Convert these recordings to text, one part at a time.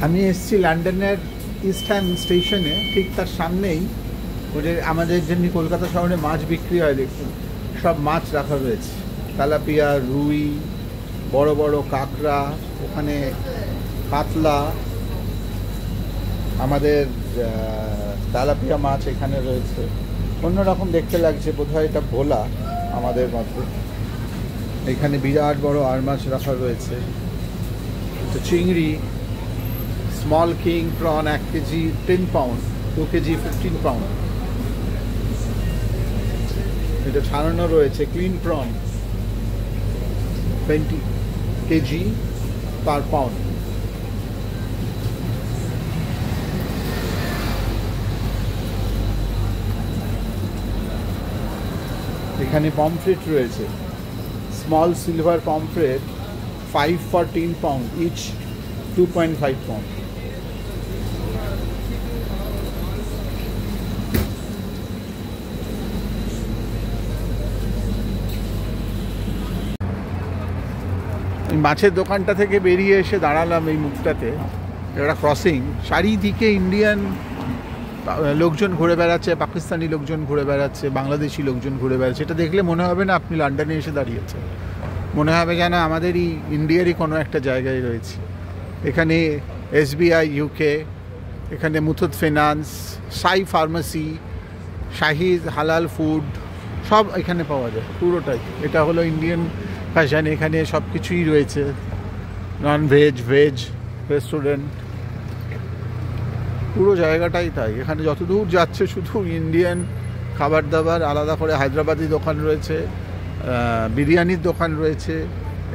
আমি এসেছি লন্ডনের ইস্ট হ্যাম স্টেশনে, ঠিক তার সামনেই ওদের আমাদের যেমনি কলকাতা শহরে মাছ বিক্রি হয় দেখুন, সব মাছ রাখা রয়েছে। তেলাপিয়া, রুই, বড় বড় কাঁকড়া, ওখানে কাতলা, আমাদের তেলাপিয়া মাছ এখানে রয়েছে। অন্যরকম দেখতে লাগছে, বোধহয় এটা ভোলা আমাদের মতো। এখানে বিরাট বড় আর মাছ রাখা রয়েছে। তো চিংড়ি, small king prawn 1 KG 10 pound, 2 KG 15 pound. এটা ছাড়ানো রয়েছে। ক্লিন প্রন 20 কেজি পার পাউন্ড। এখানে পমফ্রেট রয়েছে, small silver pomfret 5 for 10 pound, each 2.5 pound। মাছের দোকানটা থেকে বেরিয়ে এসে দাঁড়ালাম এই মুখটাতে, একটা ক্রসিং, চারিদিকে ইন্ডিয়ান লোকজন ঘুরে বেড়াচ্ছে, পাকিস্তানি লোকজন ঘুরে বেড়াচ্ছে, বাংলাদেশি লোকজন ঘুরে বেড়াচ্ছে। এটা দেখলে মনে হবে না আপনি লন্ডনে এসে দাঁড়িয়েছেন, মনে হবে যেন আমাদেরই ইন্ডিয়ারই কোনো একটা জায়গায় রয়েছে। এখানে SBI UK, এখানে মুথুট ফিনান্স, সাই ফার্মেসি, শাহিদ হালাল ফুড, সব এখানে পাওয়া যায় পুরোটাই। এটা হলো ইন্ডিয়ান ফ্যাশন, এখানে সব কিছুই রয়েছে, নন ভেজ, ভেজ রেস্টুরেন্ট, পুরো জায়গাটাই তাই। এখানে যত দূর যাচ্ছে শুধু ইন্ডিয়ান খাবার দাবার। আলাদা করে হায়দ্রাবাদি দোকান রয়েছে, বিরিয়ানির দোকান রয়েছে।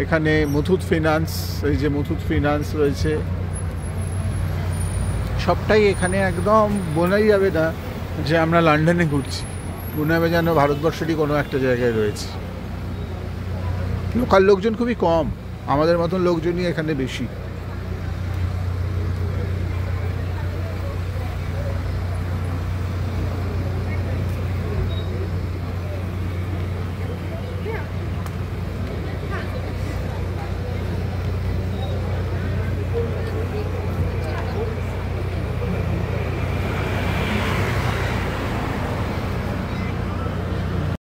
এখানে মুথুট ফিনান্স, এই যে মুথুট ফিনান্স রয়েছে, সবটাই এখানে একদম বোঝাই যাবে না যে আমরা লন্ডনে ঘুরছি, মনে হবে যেন ভারতবর্ষেরই কোনো একটা জায়গায় রয়েছে। লোকাল লোকজন খুবই কম, আমাদের মতন লোকজনই এখানে বেশি।